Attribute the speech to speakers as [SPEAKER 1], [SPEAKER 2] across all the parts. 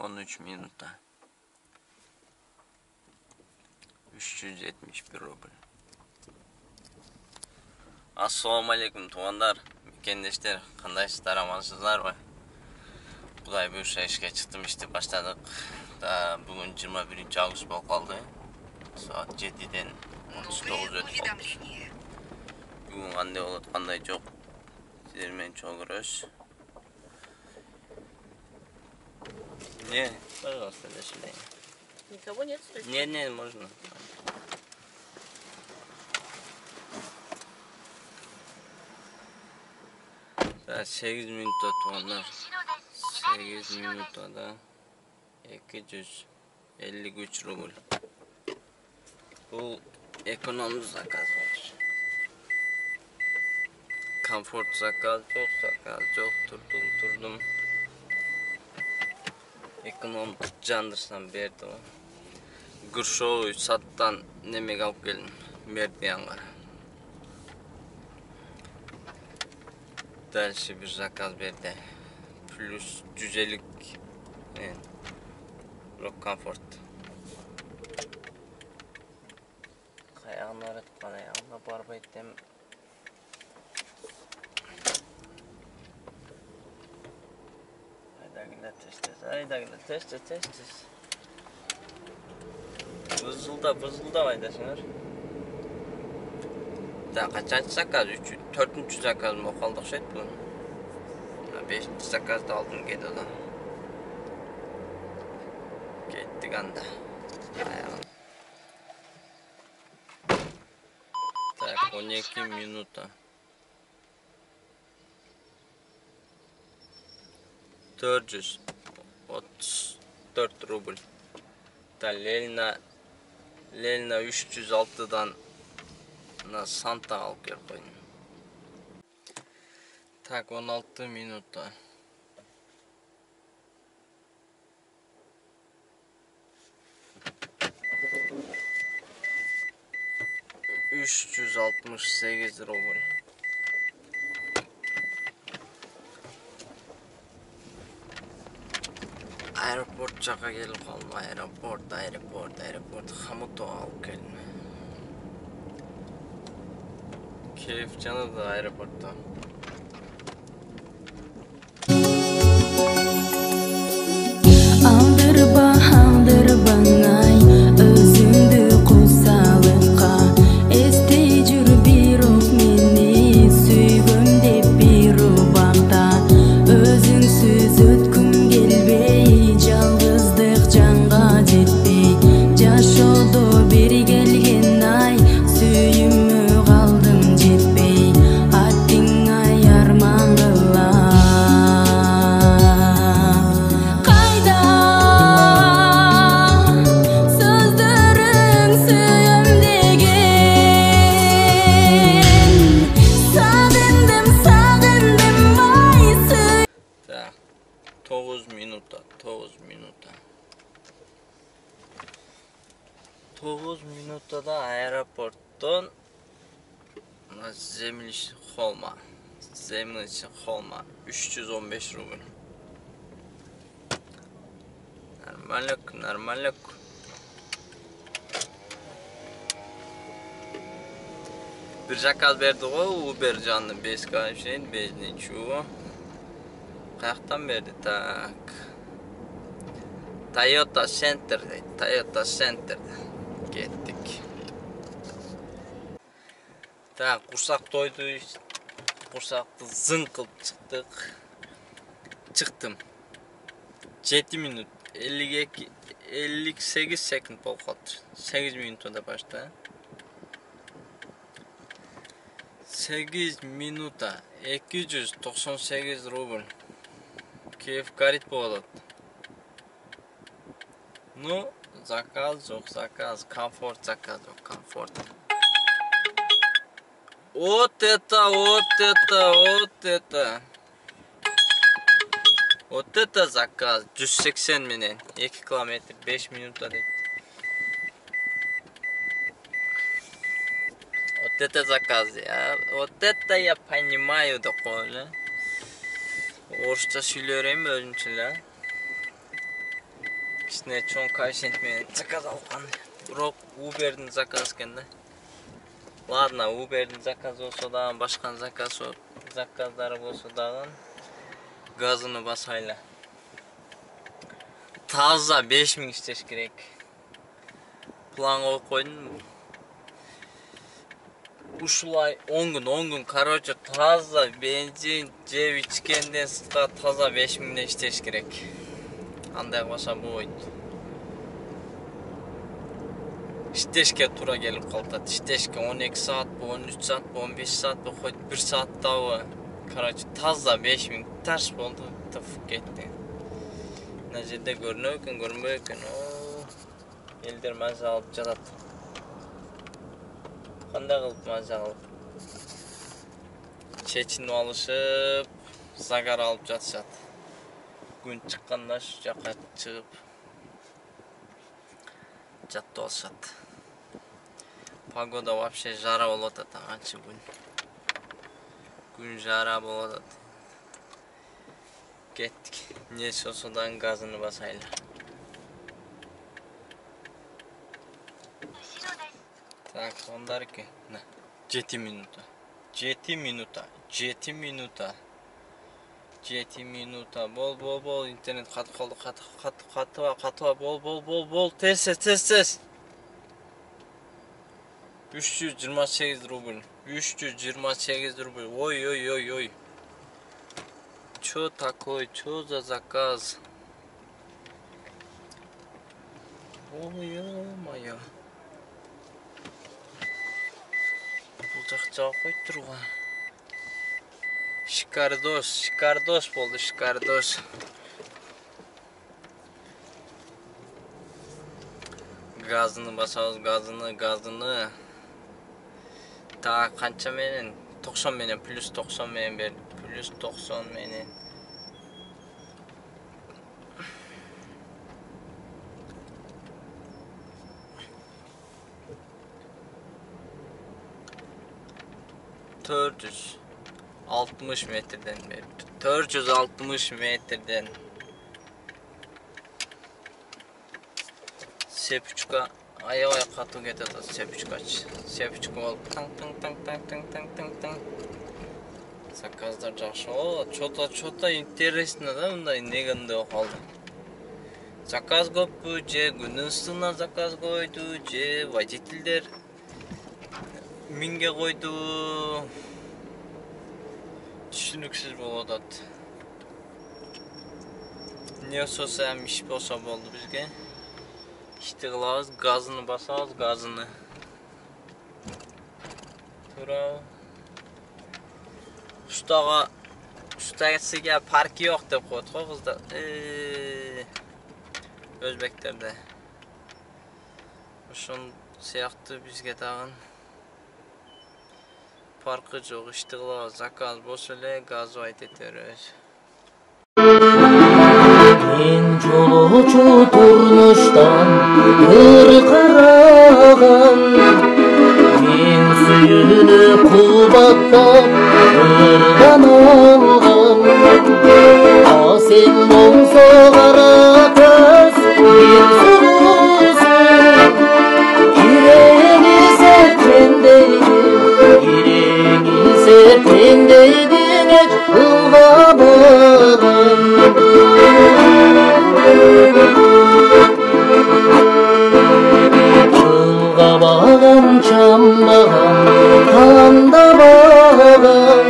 [SPEAKER 1] 13 minuta. 371 rubl. Assalamu alaikum tuğanlar, mükemmelişler, kandaşlar, amansızlar mı? Kuday buyursa işe çıktım işte başladık. Da bugün 21. Ağustos bol kaldı. Saat 7'den 19 ötüp kaldı. Bugün kanday olur, kanday çok. Sizlerмен çok görüyoruz. Не, пожалуйста, до свидания.
[SPEAKER 2] Никого нет?
[SPEAKER 1] Не, можно. Да, 8 минутта туғандар. 8 минутада 253 рубль. Бұл эконом заказ var. Комфорт заказ жоқ, тұрдым. Ekonom candırsam berdi o. Gürşoğu sattan nemek alıp geldim. Berdi yangar. Dəlşi bir zakaz berdi. Plus cücelik. Rock Comfort. Ayağımlar etmana ayağımla barba ettim. Haydagina testes. Vızılda haydasınlar. Daha kaçıncı zakaz? 4. zakaz mı kaldık şey bu? 5. zakazda aldım geldi o da. Gittik anda. Tak 12 minuta. 434 rubl. Da Lelna 306'dan Santa alıp gel koyun. Tak 16 minuta. $368 rubl. Aeroport çaka gelip kalma. Aeroport. Hamuto alıp gelin. Keyif canı da aeroportta.
[SPEAKER 3] Aldır bana özündü kusalıkka. Esti jür bir ok meni süygüm dep bir ubakta. Özüngsüz ötküm gelbey, жалгыздык жанга жетпей. Жашоодо бери келген ай, сүйүмө калдым жетпей. Аттың ай арман кыла. Кайда сөздөрүң сүйөм деген. Сагындым ай сүй.
[SPEAKER 1] Так, 9 minuta. 9 minutada aeroporttan Zemliç Holma 315 rubl. Normallik. Bir zakaz verdi o Uber canlı 5 şeyin 5 çuğu. Kayaktan verdi tak. Toyota Center'de gittik. Tak kursak doydu. Kursaktı zınkılıp çıktım. 7 minut 58 sekund bol kaldı. 8 minutada başta. 8 minuta 298 rubl. Keyif garip болады. Ну, заказ жоқ, комфорт заказ жоқ, комфорт. Вот это. Вот это заказ. 180 менен 2 километр 5 минутта дейт. Вот это заказ, я. Вот это я понимаю да койлы. Орысча сүйлөрөйм өзүмчө эле. кичине чоң коэффициент менен заказ алган. Бирок Uber'дин заказ экен да. Ладно, Uber'дин заказ болсо дагы, башка заказдары болсо дагы газыны басайлы. Таза 5000 иштеш керек. План коюп койдум. Ушулай 10 күн, короче, таза бензин жеп ичкенден сырткары таза 5000 иштеш керек. Андай кылса болбойт. İşteşke tura gelip kaltat. İşteşke 12 saat bu, 13 saat bu, 15 saat bu, 1 saat daha bu. Karaçı tazda 5000 ters oldu. Tıfık etti. Necede görünmüyorken eldir maza alıp cadat. Kanda kılıp maza alıp. Çeçini alışıp zagar alıp jatışat. Gün çıkkanda şu jaka çıkıp жатты алышат. Погода вообще жара болот ата, анча күн жара болот. Кеттик. Не сосудан газыны басайлы. Так, ондарки. 7 минута. 7 минута. 7 минута. 7 минута. Бол. Интернет қатып қалды. Қатыва. Бол. Тез. 328 рубль. 328 рубль. Ой. Чё такое? Чё за заказ? Ой-ё-моё. Бұл жаққа қойып тұруға. Шикардос болды, шикардос. Газыны басабыз, газыны. Та қанша менен? 90 менен, плюс 90 менен берді. Плюс 90 менен. ...460 metreden berdi. 460 metreden. Sepüçka aya katı ketedi. Sepüçka olup tang. Заказдар жақсы. О, чота интересно да, мындай негенде калды. Заказ көппү, же күнүн ысына заказ койду, же водительдер минге койду. Түшүнүксүз болуп атат. Не болсо эми иш болсо болду бизге. Ишти кылабыз, газыны басабыз, газыны. Тура. Устагысыга парки жок деп коет го кыздар. Өзбектерде. Ошон сыяктуу бизге тагын паркы жок, ишти кылабыз, заказ болсо эле газовайт этербиз.
[SPEAKER 2] Мен жолочу турмуштан караган, мен сүйүнүп кубаттап ырдан алган. А сен моңсо кара көз мен сулуусун, киреңи сертендейдиң эч ылгабаган. Çılgabağın, çambağın, kandabağın.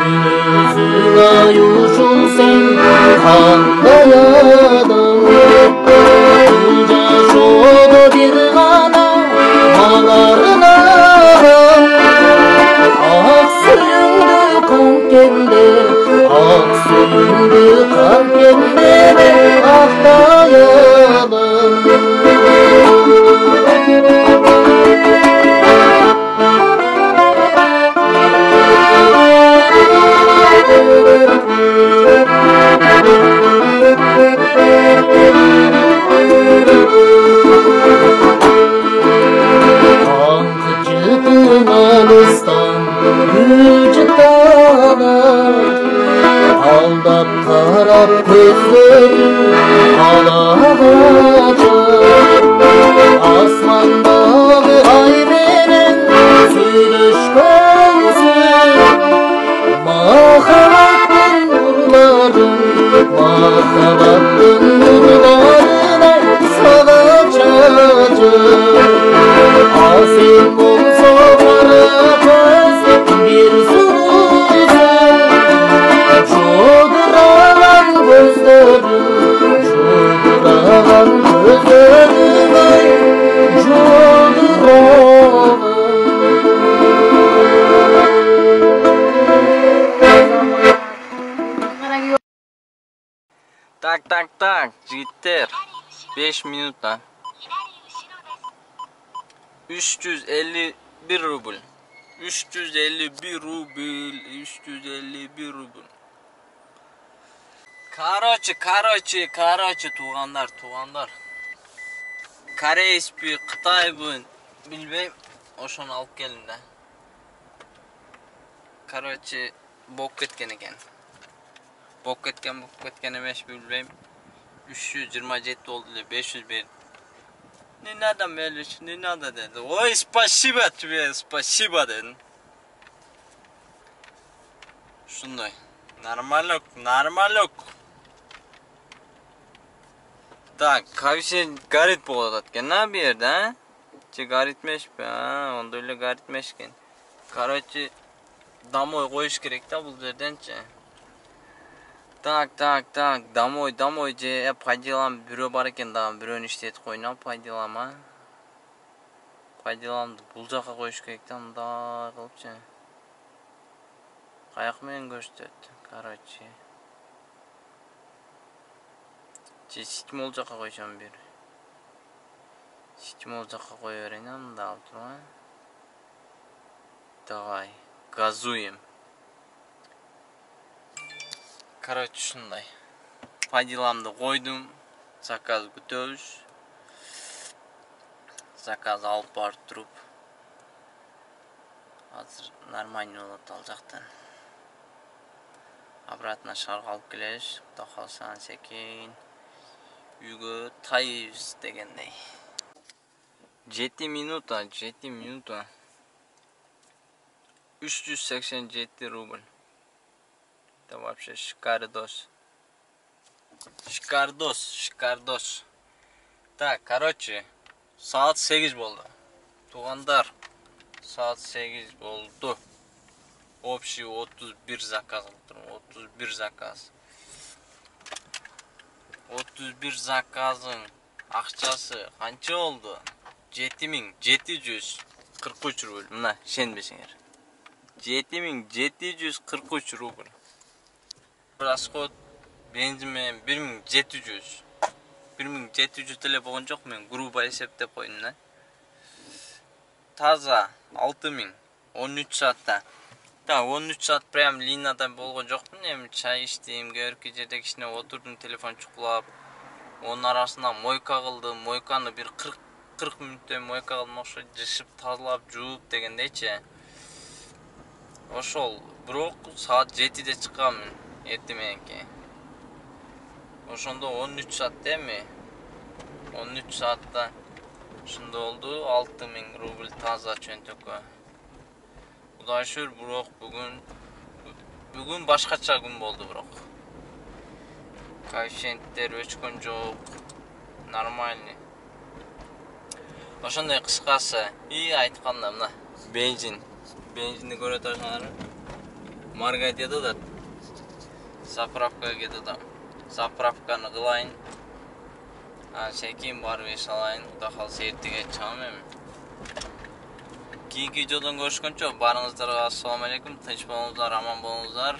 [SPEAKER 2] Günüzün ayuşun sen kanday adam. Kılcaş oldu bir gana ağlarına. Ak suyundu kan kende, ak suyundu kan kende aktayalım. Махаббаттын нурларынай сага чачып А сен болсо кара көз бир сулуусуң Жолдураган көздөрүң Жолдураган көздөрүң ай жолдураган
[SPEAKER 1] Так, жигиттер. 5 минутта. 351 рубль. 351 рубль. Короче, туғандар. Корейспи, Қытайбы, билбейм, ошону алып келдим да. Короче, болып кеткен екен. Болып кеткен емес билбейм. 327 oldu ile 500 bir. Ne надо, Мелиш, не надо dedi. Ой, спасибо тебе, спасибо dedim. Şunday. Нормалок. Так, кавише гарит болот экен, на bir yerde, ha? Че гаритмеш be, ha? Onda öyle гаритмешкен. Короче, домой koyuş gerek de bu жерденчи. Так, домой же по делам бирөө бар экен да, бирөөнү иштетип койнам, по делам, а. По деламды бул жака коюш керек да, мындай кылыпчы. Каяк менен көрсөтөт, короче. Же ситмол жака койсом бир. Ситмол жака кое берейин, мындай алып турган. Давай, газуем. Короче, шундай. По деламды койдум. Заказ күтөбүз. Заказ алып барып туруп. Азыр нормально болот ал жактан. Обратно шаарга алып келеш. Кудай калса секин. Үйгө тайыбыз дегендей. 7 минута. 387 рубль. Это вообще шикардос. Так, короче, saat 8 болду. Тугандар, saat 8 болду. Общий 31 заказ алып 31 заказ. 31 заказың акчасы канча болду? 7743 рубль. Мына, ишенбесеңер. 7743 рубль. Расход бензин менен 1700. 1700 деле болгон жок, мен грубо эсептеп койдум да. Таза 6000 13 саатта. Да, 13 саат прям линияда болгон жокмун. Эми чай иштейм, көркү жерде кичине отурдум, телефон чукулап. Онун арасында мойка кылдым. Мойканы бир 40 мүнөттөй мойка кылдым, ошо жышып, тазалап, жууп дегендейчи. Ошол, бирок саат 7-де чыкканмын. Эртең мененки. Ошондо 13 саат деми. 13 саатта ушунда болду, 6000 рубль таза чөнтөккө. Кудай шүр, бирок бүгүн башкача күн болду бирок. Коэффициенттер өчкөн жок. Нормальный. Ошондой кыскасы. Айтканда мына бензинди көрө турсаңар. Марга деди да. Заправкага кетип атам. Заправканы кылайын. Секин барып эш алайын. Кудай калса эртеге чыгам эми. Кийинки видеодон көрүшкөнчө, барыңыздарга ассаламу алейкум. Тынч болуңуздар, аман болуңуздар.